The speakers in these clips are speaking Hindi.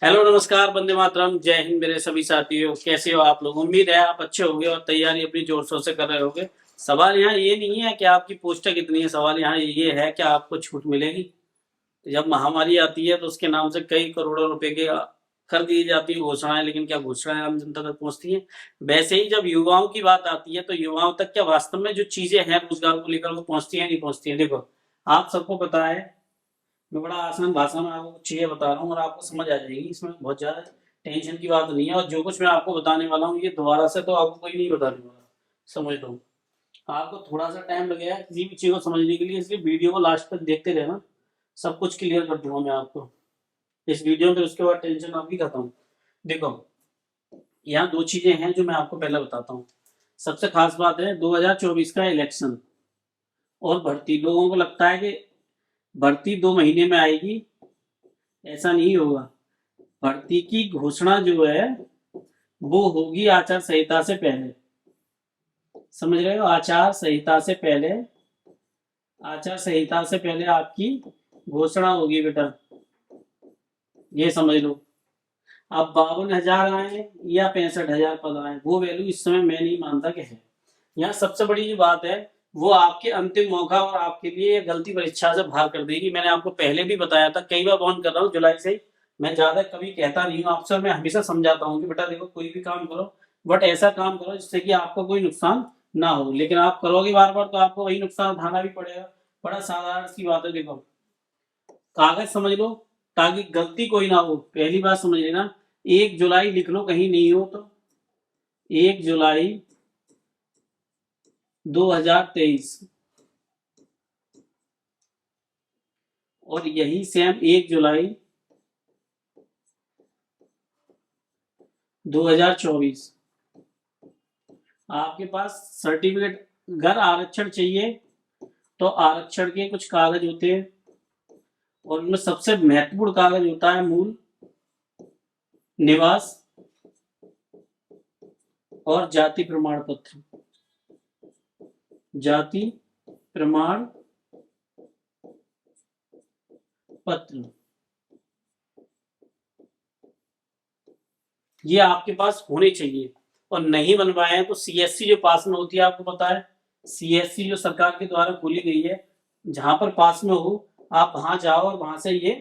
हेलो नमस्कार, वंदे मातरम, जय हिंद मेरे सभी साथियों। कैसे हो आप लोग? उम्मीद है आप अच्छे होंगे और तैयारी अपनी जोर शोर से कर रहे होंगे। सवाल यहाँ ये नहीं है कि आपकी पोस्टें कितनी है, सवाल यहाँ ये है कि आपको छूट मिलेगी। जब महामारी आती है तो उसके नाम से कई करोड़ों रुपए के कर दी जाती है घोषणाएं, लेकिन क्या घोषणाएं आम जनता तक पहुंचती हैं? वैसे ही जब युवाओं की बात आती है तो युवाओं तक क्या वास्तव में जो चीजें हैं रोजगार को लेकर वो पहुंचती है नहीं पहुंचती है? देखो, आप सबको पता है, मैं बड़ा आसान भाषा में आपको चीजें बता रहा हूँ और आपको समझ आ जाएगी। इसमें बहुत ज्यादा टेंशन की बात नहीं है और जो कुछ मैं आपको बताने वाला हूँ ये दोबारा से तो आपको कोई नहीं बताने वाला, समझ लो। आपको थोड़ा सा टाइम लगेगा किसी भी चीज को समझने के लिए, इसलिए वीडियो को लास्ट तक देखते रहना। सब कुछ क्लियर कर दूंगा मैं आपको इस वीडियो में, उसके बाद टेंशन आपकी खत्म। देखो, यहाँ दो चीजें हैं जो मैं आपको पहले बताता हूँ। सबसे खास बात है 2024 का इलेक्शन और भर्ती। लोगों को लगता है कि भर्ती 2 महीने में आएगी, ऐसा नहीं होगा। भर्ती की घोषणा जो है वो होगी आचार संहिता से पहले, समझ रहे हो? आचार संहिता से पहले, आचार संहिता से पहले आपकी घोषणा होगी बेटा, ये समझ लो। अब 52,000 आए या 65,000 पद आए, वो वैल्यू इस समय मैं नहीं मानता कि है। यहाँ सबसे बड़ी जो बात है वो आपके अंतिम मौका और आपके लिए गलती परीक्षा से बाहर कर देगी। मैंने आपको पहले भी बताया था, कई बार ऑन कर रहा हूँ जुलाई से ही। मैं ज्यादा कभी कहता नहीं हूँ आपसे, मैं हमेशा समझाता हूँ कि बेटा देखो, कोई भी काम करो बट ऐसा काम करो जिससे कि आपको कोई नुकसान ना हो। लेकिन आप करोगे बार बार तो आपको वही नुकसान उठाना भी पड़ेगा। बड़ा साधारण सी बात है। देखो, कागज समझ लो ताकि गलती कोई ना हो। पहली बात समझ लेना, 1 जुलाई लिख लो, कहीं नहीं हो तो 1 जुलाई 2023, और यही सेम 1 जुलाई 2024। आपके पास सर्टिफिकेट, घर आरक्षण चाहिए तो आरक्षण के कुछ कागज होते हैं और उनमें सबसे महत्वपूर्ण कागज होता है मूल निवास और जाति प्रमाण पत्र। जाति प्रमाण पत्र ये आपके पास होने चाहिए, और नहीं बनवाए हैं तो सीएससी जो पास में होती है, आपको पता है सीएससी जो सरकार के द्वारा खोली गई है, जहां पर पास में हो आप वहां जाओ और वहां से ये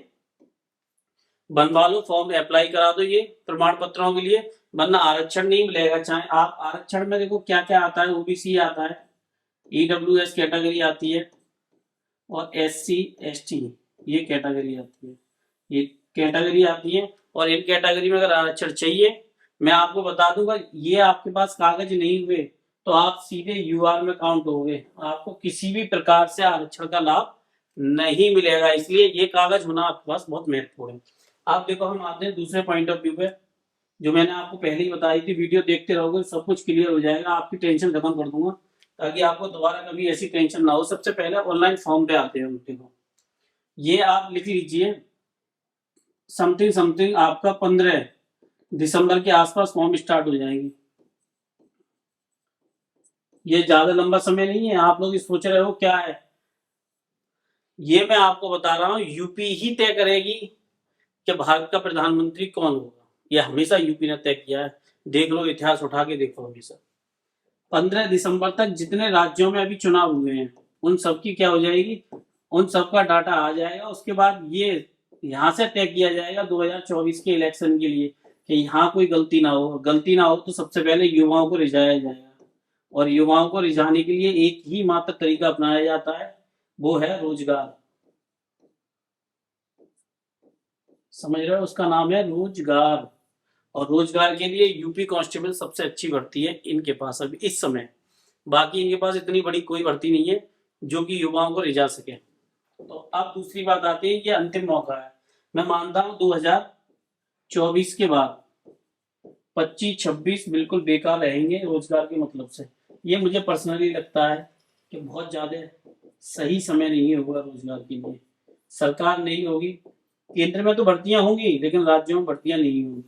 बनवा लो, फॉर्म अप्लाई करा दो ये प्रमाण पत्रों के लिए। वरना आरक्षण नहीं मिलेगा। चाहे आप आरक्षण में देखो क्या क्या आता है, ओबीसी आता है, ईडब्ल्यूएस कैटेगरी आती है और एससी एसटी ये कैटेगरी आती है, ये कैटेगरी आती है। और इन कैटेगरी में अगर आरक्षण चाहिए, मैं आपको बता दूंगा, ये आपके पास कागज नहीं हुए तो आप सीधे यूआर में काउंट होगे, आपको किसी भी प्रकार से आरक्षण का लाभ नहीं मिलेगा। इसलिए ये कागज होना आपके पास बहुत महत्वपूर्ण है। आप देखो, हम आते हैं दूसरे पॉइंट ऑफ व्यू पे, जो मैंने आपको पहले ही बताई थी। वीडियो देखते रहोगे सब कुछ क्लियर हो जाएगा, आपकी टेंशन खत्म कर दूंगा ताकि आपको दोबारा कभी ऐसी टेंशन ना हो। सबसे पहले ऑनलाइन फॉर्म पे आते हैं। देखो, ये आप लिख लीजिए, समथिंग समथिंग आपका 15 दिसंबर के आसपास फॉर्म स्टार्ट हो जाएंगे। ये ज्यादा लंबा समय नहीं है। आप लोग सोच रहे हो क्या है, ये मैं आपको बता रहा हूँ, यूपी ही तय करेगी कि भारत का प्रधानमंत्री कौन होगा। ये हमेशा यूपी ने तय किया है, देख लो, इतिहास उठा के देखो। हमेशा 15 दिसंबर तक जितने राज्यों में अभी चुनाव हुए हैं उन सबकी क्या हो जाएगी, उन सबका डाटा आ जाएगा। उसके बाद ये यहाँ से तय किया जाएगा 2024 के इलेक्शन के लिए कि यहाँ कोई गलती ना हो। गलती ना हो तो सबसे पहले युवाओं को रिझाया जाएगा, और युवाओं को रिझाने के लिए एक ही मात्र तरीका अपनाया जाता है, वो है रोजगार। समझ रहे हो? उसका नाम है रोजगार। और रोजगार के लिए यूपी कांस्टेबल सबसे अच्छी भर्ती है इनके पास अभी इस समय। बाकी इनके पास इतनी बड़ी कोई भर्ती नहीं है जो कि युवाओं को रिझा सके। तो अब दूसरी बात आती है, ये अंतिम मौका है। मैं मानता हूं 2024 के बाद 25-26 बिल्कुल बेकार रहेंगे रोजगार के मतलब से। ये मुझे पर्सनली लगता है कि बहुत ज्यादा सही समय नहीं होगा रोजगार के लिए। सरकार नहीं होगी, केंद्र में तो भर्तियां होंगी लेकिन राज्यों में भर्तियां नहीं होंगी।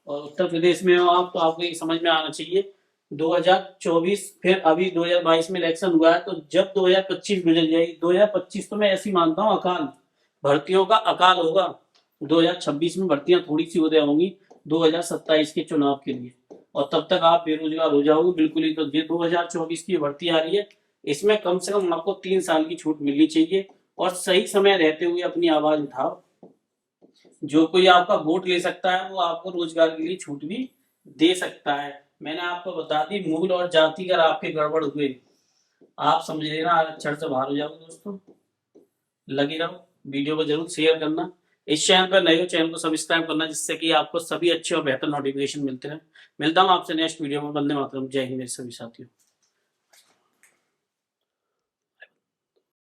और उत्तर प्रदेश में हो आप तो आपको ये समझ में आना चाहिए 2024, फिर अभी 2022 में इलेक्शन हुआ है, तो जब 2025 गुजर जाएगी, 2025 तो मैं ऐसी मानता हूँ अकाल, भर्तियों का अकाल होगा। 2026 में भर्तियां थोड़ी सी उदय होंगी 2027 के चुनाव के लिए, और तब तक आप बेरोजगार हो जाओगे बिल्कुल ही। तो ये 2024 की भर्ती आ रही है, इसमें कम से कम आपको 3 साल की छूट मिलनी चाहिए, और सही समय रहते हुए अपनी आवाज उठाओ। जो कोई आपका वोट ले सकता है वो आपको रोजगार के लिए छूट भी दे सकता है। मैंने आपको बता दी, मूल और जाति अगर आपके गड़बड़ हुए, आप समझ लेना अक्षर से बाहर हो जाओगे। दोस्तों लगे रहो, वीडियो को जरूर शेयर करना, इस चैनल पर नए हो चैनल को सब्सक्राइब करना, जिससे कि आपको सभी अच्छे और बेहतर नोटिफिकेशन मिलते रहे। मिलता हूँ आपसे नेक्स्ट वीडियो में। वंदे मातरम, जय हिंद मेरे सभी साथियों।